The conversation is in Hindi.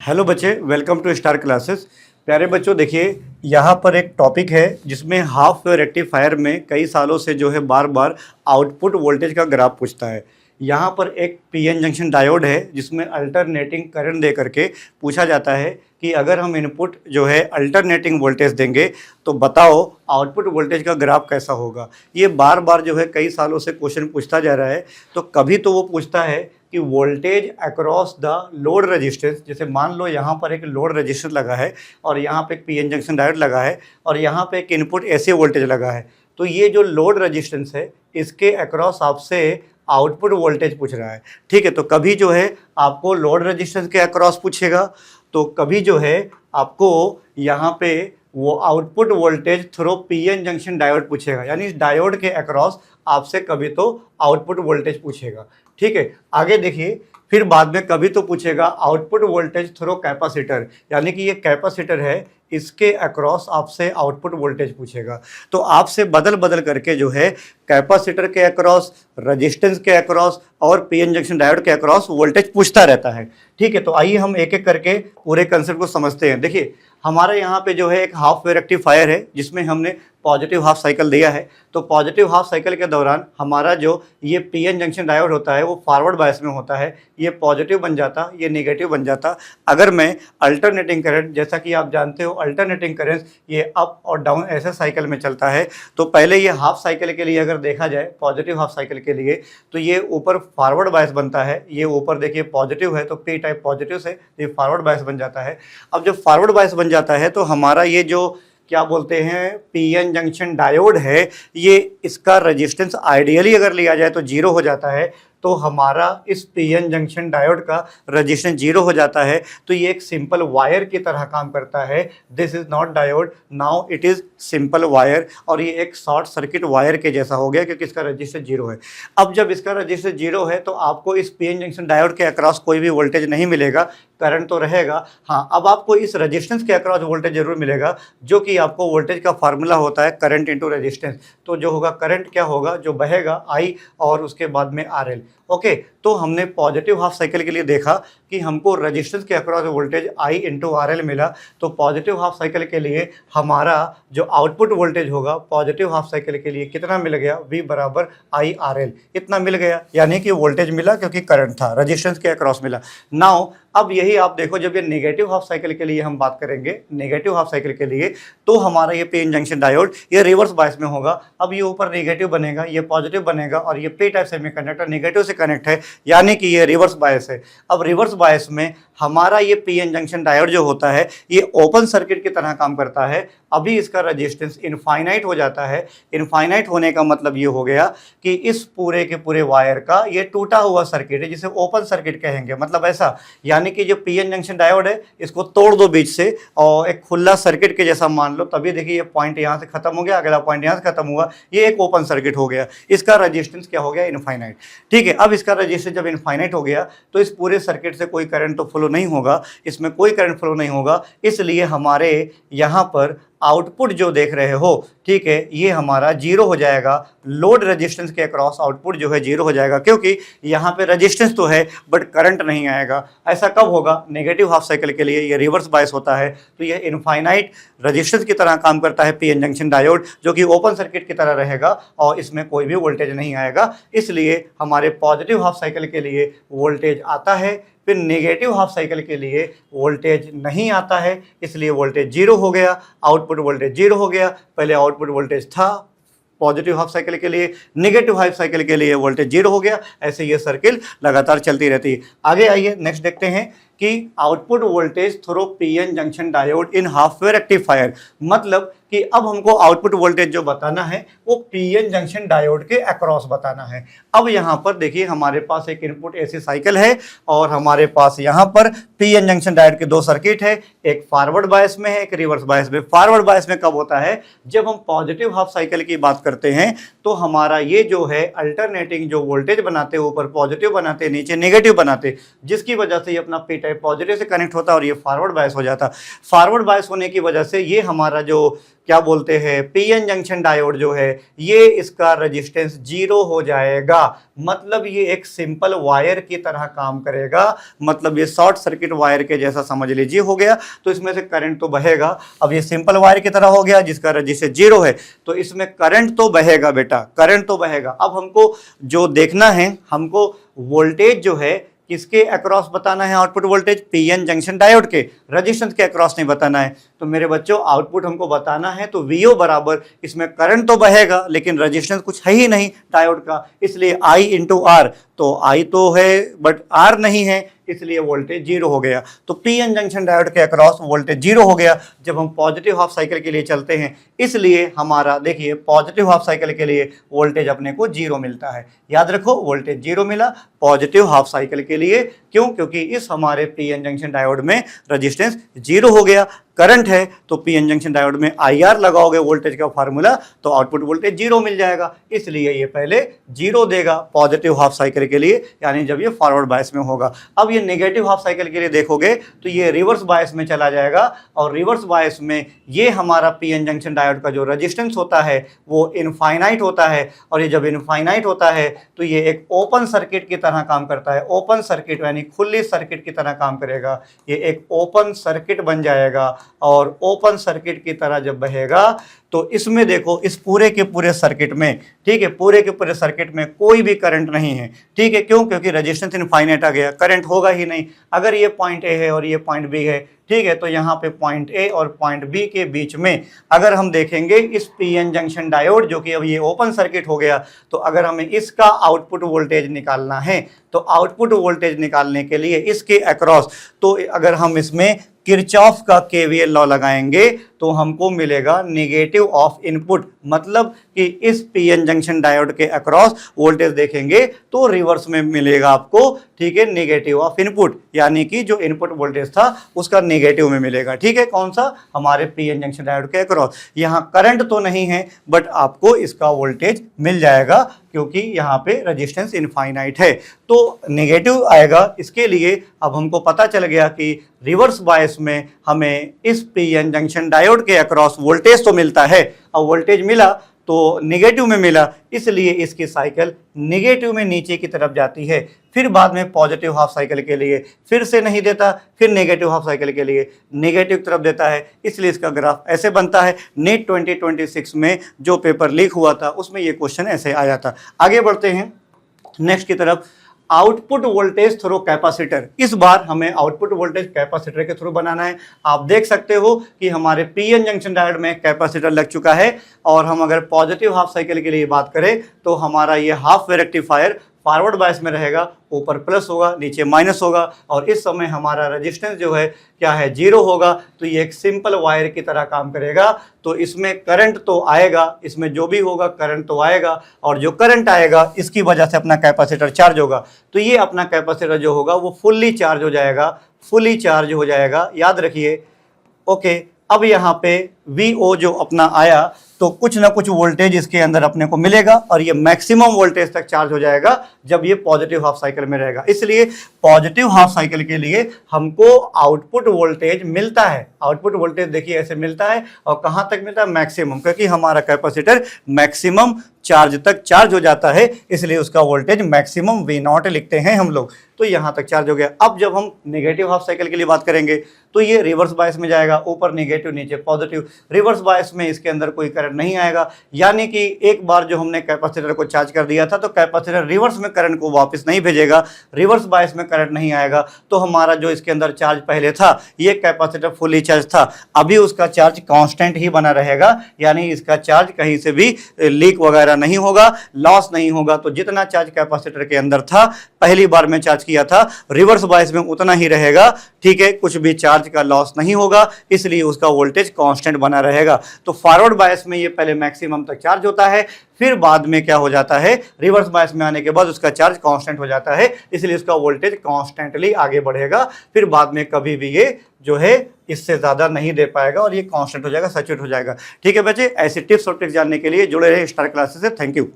हेलो बच्चे, वेलकम टू स्टार क्लासेस। प्यारे बच्चों, देखिए यहाँ पर एक टॉपिक है जिसमें हाफ वेव रेक्टिफायर में कई सालों से जो है बार बार आउटपुट वोल्टेज का ग्राफ पूछता है। यहाँ पर एक पीएन जंक्शन डायोड है जिसमें अल्टरनेटिंग करंट दे करके पूछा जाता है कि अगर हम इनपुट जो है अल्टरनेटिंग वोल्टेज देंगे तो बताओ आउटपुट वोल्टेज का ग्राफ कैसा होगा। ये बार बार जो है कई सालों से क्वेश्चन पूछता जा रहा है। तो कभी तो वो पूछता है कि voltage across the load resistance, जैसे मान लो यहाँ पर एक लोड रेजिस्टेंस लगा है और यहाँ पे एक पीएन जंक्शन डायोड लगा है और यहाँ पे एक इनपुट एसी वोल्टेज लगा है, तो ये जो लोड रेजिस्टेंस है इसके अक्रॉस आपसे आउटपुट वोल्टेज पूछ रहा है। ठीक है, तो कभी जो है आपको लोड रेजिस्टेंस के अक्रॉस पूछेगा, तो कभी जो है आपको यहाँ पे वो output voltage through PN junction diode पूछेगा, यानी इस डायोड के अक्रॉस आपसे कभी तो आउटपुट वोल्टेज पूछेगा। ठीक है, आगे देखिए, फिर बाद में कभी तो पूछेगा आउटपुट वोल्टेज थ्रू कैपेसिटर, यानी कि ये कैपेसिटर है, इसके अक्रॉस आपसे आउटपुट वोल्टेज पूछेगा। तो आपसे बदल बदल करके जो है कैपेसिटर के अक्रॉस, रेजिस्टेंस के अक्रॉस और पीएन जंक्शन डायोड के अक्रॉस वोल्टेज पूछता रहता है। ठीक है, तो आइए हम एक एक करके पूरे कंसेप्ट को समझते हैं। देखिए, हमारे यहाँ पे जो है एक हाफ वेव रेक्टिफायर है जिसमें हमने पॉजिटिव हाफ साइकिल दिया है। तो पॉजिटिव हाफ साइकिल के दौरान हमारा जो ये पीएन जंक्शन डायोड होता है वो फॉरवर्ड बायस में होता है, ये पॉजिटिव बन जाता, ये नेगेटिव बन जाता। अगर मैं अल्टरनेटिंग करंट, जैसा कि आप जानते हो अल्टरनेटिंग करंट ये अप और डाउन ऐसे साइकिल में चलता है, तो पहले ये हाफ साइकिल के लिए अगर देखा जाए, पॉजिटिव हाफ साइकिल के लिए, तो ये ऊपर फॉरवर्ड बायस बनता है। ये ऊपर देखिए पॉजिटिव है तो पी टाइप पॉजिटिव से ये फॉरवर्ड बायस बन जाता है। अब जब फॉरवर्ड बायस बन जाता है तो हमारा ये जो क्या बोलते हैं पीएन जंक्शन डायोड है, ये इसका रेजिस्टेंस आइडियली अगर लिया जाए तो जीरो हो जाता है। तो हमारा इस पीएन जंक्शन डायोड का रेजिस्टेंस जीरो हो जाता है। तो ये एक सिंपल वायर की तरह काम करता है। This is not diode, now it is simple wire, और ये एक शॉर्ट सर्किट वायर के जैसा हो गया क्योंकि इसका रेजिस्टेंस जीरो है। अब जब इसका रेजिस्टेंस जीरो है तो आपको इस पीएन जंक्शन डायोड के अक्रॉस कोई भी वोल्टेज नहीं मिलेगा, करंट तो रहेगा। हाँ, अब आपको इस रेजिस्टेंस के अक्रॉस वोल्टेज जरूर मिलेगा, जो कि आपको वोल्टेज का फार्मूला होता है करंट इंटू रेजिस्टेंस। तो जो होगा करंट क्या होगा, जो बहेगा आई और उसके बाद में आर एल। ओके, तो हमने पॉजिटिव हाफ साइकिल के लिए देखा कि हमको रेजिस्टेंस के across voltage I into R L मिला। तो पॉजिटिव हाफ साइकिल के लिए हमारा जो आउटपुट वोल्टेज होगा पॉजिटिव हाफ साइकिल के लिए कितना मिल गया, V बराबर आई आर एल, इतना मिल गया, यानी कि वोल्टेज मिला क्योंकि करंट था, रेजिस्टेंस के अक्रॉस मिला। नाउ अब यही आप देखो, जब ये नेगेटिव हाफ साइकिल के लिए हम बात करेंगे, नेगेटिव हाफ साइकिल के लिए, तो हमारा ये पीएन जंक्शन डायोड ये रिवर्स बायस में होगा। अब ये ऊपर नेगेटिव बनेगा, ये पॉजिटिव बनेगा, और ये पी टाइप सेमीकंडक्टर नेगेटिव से कनेक्ट है, यानी कि ये रिवर्स बायस है। अब रिवर्स बायस में हमारा ये पीएन जंक्शन डायोड जो होता है ये ओपन सर्किट की तरह काम करता है। अभी इसका रेजिस्टेंस इनफाइनाइट हो जाता है। इनफाइनाइट होने का मतलब ये हो गया कि इस पूरे के पूरे वायर का ये टूटा हुआ सर्किट है, जिसे ओपन सर्किट कहेंगे। मतलब ऐसा, यानी कि जो पीएन जंक्शन डायोड है इसको तोड़ दो बीच से और एक खुला सर्किट के जैसा मान लो, तभी देखिए ये पॉइंट यहाँ से खत्म हो गया, अगला पॉइंट यहाँ से खत्म हुआ, ये एक ओपन सर्किट हो गया। इसका रेजिस्टेंस क्या हो गया, इनफाइनाइट। ठीक है, अब इसका रेजिस्टेंस जब इनफाइनाइट हो गया तो इस पूरे सर्किट से कोई करंट तो फ्लो नहीं होगा, इसमें कोई करंट फ्लो नहीं होगा, इसलिए हमारे यहाँ पर आउटपुट जो देख रहे हो, ठीक है, ये हमारा जीरो हो जाएगा। लोड रेजिस्टेंस के अक्रॉस आउटपुट जो है जीरो हो जाएगा, क्योंकि यहाँ पे रेजिस्टेंस तो है बट करंट नहीं आएगा। ऐसा कब होगा, नेगेटिव हाफ साइकिल के लिए ये रिवर्स बायस होता है, तो ये इनफाइनाइट रेजिस्टेंस की तरह काम करता है पीएन जंक्शन डायोड, जो कि ओपन सर्किट की तरह रहेगा और इसमें कोई भी वोल्टेज नहीं आएगा। इसलिए हमारे पॉजिटिव हाफ साइकिल के लिए वोल्टेज आता है, फिर नेगेटिव हाफ साइकिल के लिए वोल्टेज नहीं आता है, इसलिए वोल्टेज जीरो हो गया, आउटपुट वोल्टेज जीरो हो गया। पहले आउटपुट वोल्टेज था पॉजिटिव हाफ साइकिल के लिए, नेगेटिव हाफ साइकिल के लिए वोल्टेज जीरो हो गया। ऐसे ये सर्किल लगातार चलती रहती है। आगे आइए नेक्स्ट देखते हैं कि output voltage through PN junction diode in half wave rectifier, मतलब कि अब हमको आउटपुट वोल्टेज जो बताना है वो पीएन जंक्शन डायोड के अक्रॉस बताना है। अब यहाँ पर देखिए हमारे पास एक इनपुट एसी साइकिल है और हमारे पास यहाँ पर पीएन जंक्शन डायोड के दो सर्किट है, एक फॉरवर्ड बायस में है, एक रिवर्स बायस में। फॉरवर्ड बायस में कब होता है, जब हम पॉजिटिव हाफ साइकिल की बात करते हैं तो हमारा ये जो है अल्टरनेटिंग जो वोल्टेज बनाते हैं, ऊपर पॉजिटिव बनाते, नीचे नेगेटिव बनाते, जिसकी वजह से ये अपना पी टाइप पॉजिटिव से कनेक्ट होता और ये फॉरवर्ड बायस हो जाता। फॉरवर्ड बायस होने की वजह से ये हमारा जो क्या बोलते हैं, पीएन जंक्शन डायोड जो है ये इसका रेजिस्टेंस 0 हो जाएगा। मतलब ये एक सिंपल वायर की तरह काम करेगा, मतलब ये शॉर्ट सर्किट वायर के जैसा समझ लीजिए हो गया। तो इसमें से करंट तो बहेगा। अब ये सिंपल वायर की तरह हो गया जिसका रेजिस्टेंस 0 है, तो इसमें करंट तो बहेगा बेटा, करंट तो बहेगा। अब हमको जो देखना है, हमको वोल्टेज जो है किसके अक्रॉस बताना है, output voltage PN junction diode के, रेजिस्टेंस के अक्रॉस नहीं बताना है। तो मेरे बच्चों आउटपुट हमको बताना है, तो वीओ बराबर, इसमें करंट तो बहेगा लेकिन रेजिस्टेंस कुछ है ही नहीं डायोड का, इसलिए आई इंटू आर, तो आई तो है बट आर नहीं है, इसलिए वोल्टेज 0 हो गया। तो पीएन जंक्शन डायोड के अक्रॉस वोल्टेज 0 हो गया जब हम पॉजिटिव हाफ साइकिल के लिए चलते हैं। इसलिए हमारा देखिए पॉजिटिव हाफ साइकिल के लिए वोल्टेज अपने को 0 मिलता है। याद रखो वोल्टेज 0 मिला पॉजिटिव हाफ साइकिल के लिए, क्यों? क्योंकि इस हमारे पीएन जंक्शन डायोड में रेजिस्टेंस 0 हो गया। करंट है तो पीएन जंक्शन डायोड में IR लगाओगे वोल्टेज का फार्मूला, तो आउटपुट वोल्टेज 0 मिल जाएगा, इसलिए ये पहले 0 देगा पॉजिटिव हाफ साइकिल के लिए, यानी जब ये फॉरवर्ड बायस में होगा। अब ये नेगेटिव हाफ साइकिल के लिए देखोगे तो ये रिवर्स बायस में चला जाएगा, और रिवर्स बायस में ये हमारा पीएन जंक्शन डायोड का जो रेजिस्टेंस होता है वो इनफाइनाइट होता है, और ये जब इनफाइनाइट होता है तो ये एक ओपन सर्किट की तरह काम करता है। ओपन सर्किट यानी खुली सर्किट की तरह काम करेगा, ये एक ओपन सर्किट बन जाएगा, और ओपन सर्किट की तरह जब बहेगा तो इसमें देखो इस पूरे के पूरे सर्किट में, ठीक है, पूरे के पूरे सर्किट में कोई भी करंट नहीं है, ठीक है, क्यों? क्योंकि रेजिस्टेंस इनफाइनाइट आ गया, करंट होगा ही नहीं। अगर ये पॉइंट ए है और ये पॉइंट बी है, ठीक है, तो यहाँ पे पॉइंट ए और पॉइंट बी के बीच में अगर हम देखेंगे इस पीएन जंक्शन डायोड जो कि अब ये ओपन सर्किट हो गया, तो अगर हमें इसका आउटपुट वोल्टेज निकालना है, तो आउटपुट वोल्टेज निकालने के लिए इसके अक्रॉस, तो अगर हम इसमें किरचॉफ का केवीएल लॉ लगाएंगे तो हमको मिलेगा नेगेटिव ऑफ इनपुट, मतलब कि इस पीएन जंक्शन डायोड के अक्रॉस वोल्टेज देखेंगे तो रिवर्स में मिलेगा आपको, ठीक है, नेगेटिव ऑफ इनपुट, यानी कि जो इनपुट वोल्टेज था उसका नेगेटिव में मिलेगा, ठीक है, कौन सा, हमारे पीएन जंक्शन डायोड के अक्रॉस। यहाँ करंट तो नहीं है बट आपको इसका वोल्टेज मिल जाएगा क्योंकि यहाँ पे रेजिस्टेंस इनफाइनाइट है, तो नेगेटिव आएगा। इसके लिए अब हमको पता चल गया कि रिवर्स बायस में हमें इस पीएन जंक्शन डायोड के अक्रॉस वोल्टेज तो मिलता है, और वोल्टेज मिला तो नेगेटिव में मिला, इसलिए इसकी साइकिल नेगेटिव में नीचे की तरफ जाती है। फिर बाद में पॉजिटिव हाफ साइकिल के लिए फिर से नहीं देता, फिर नेगेटिव हाफ साइकिल के लिए नेगेटिव तरफ देता है, इसलिए इसका ग्राफ ऐसे बनता है। नीट 2026 में जो पेपर लीक हुआ था उसमें ये क्वेश्चन ऐसे आया था। आगे बढ़ते हैं नेक्स्ट की तरफ, आउटपुट वोल्टेज थ्रू कैपेसिटर। इस बार हमें आउटपुट वोल्टेज कैपेसिटर के थ्रू बनाना है। आप देख सकते हो कि हमारे पीएन जंक्शन डायोड में कैपेसिटर लग चुका है, और हम अगर पॉजिटिव हाफ साइकिल के लिए बात करें तो हमारा ये half wave rectifier forward bias में रहेगा, ऊपर प्लस होगा नीचे माइनस होगा, और इस समय हमारा रेजिस्टेंस जो है क्या है, 0 होगा। तो ये एक सिंपल वायर की तरह काम करेगा, तो इसमें करंट तो आएगा, इसमें जो भी होगा करंट तो आएगा, और जो करंट आएगा इसकी वजह से अपना कैपेसिटर चार्ज होगा। तो ये अपना कैपेसिटर जो होगा वो फुल्ली चार्ज हो जाएगा, फुल्ली चार्ज हो जाएगा, याद रखिए। ओके, अब यहाँ पे VO जो अपना आया तो कुछ ना कुछ वोल्टेज इसके अंदर अपने को मिलेगा, और ये मैक्सिमम वोल्टेज तक चार्ज हो जाएगा जब ये पॉजिटिव हाफ साइकिल में रहेगा। इसलिए पॉजिटिव हाफ साइकिल के लिए हमको आउटपुट वोल्टेज मिलता है। आउटपुट वोल्टेज देखिए ऐसे मिलता है, और कहाँ तक मिलता है, मैक्सिमम, क्योंकि हमारा कैपेसिटर मैक्सिमम चार्ज तक चार्ज हो जाता है, इसलिए उसका वोल्टेज मैक्सिमम V0 लिखते हैं हम लोग। तो यहाँ तक चार्ज हो गया। अब जब हम नेगेटिव हाफ साइकिल के लिए बात करेंगे तो ये रिवर्स बायस में जाएगा, ऊपर नेगेटिव नीचे पॉजिटिव। रिवर्स बायस में इसके अंदर कोई करंट नहीं आएगा, यानी कि एक बार जो हमने कैपेसिटर को चार्ज कर दिया था तो कैपेसिटर रिवर्स में करंट को वापस नहीं भेजेगा, रिवर्स बायस में करंट नहीं आएगा। तो हमारा जो इसके अंदर चार्ज पहले था, ये कैपेसिटर फुली चार्ज था, अभी उसका चार्ज कांस्टेंट ही बना रहेगा, यानी इसका चार्ज कहीं से भी लीक वगैरह नहीं होगा, लॉस नहीं होगा। तो जितना चार्ज कैपेसिटर के अंदर था पहली बार में चार्ज किया था, रिवर्स बायस में उतना ही रहेगा, ठीक है, कुछ भी चार्ज का लॉस नहीं होगा, इसलिए उसका वोल्टेज कांस्टेंट बना रहेगा। तो फॉरवर्ड बायस में ये पहले मैक्सिमम तक चार्ज होता है, फिर बाद में क्या हो जाता है, रिवर्स बायस में आने के बाद उसका चार्ज कांस्टेंट हो जाता है, इसलिए उसका वोल्टेज कांस्टेंटली आगे बढ़ेगा। फिर बाद में कभी भी ये जो है इससे ज़्यादा नहीं दे पाएगा, और ये कांस्टेंट हो जाएगा, सैचुरेट हो जाएगा। ठीक है बच्चे, ऐसी टिप्स और ट्रिक्स जानने के लिए जुड़े रहे स्टार क्लासेस से। Thank you.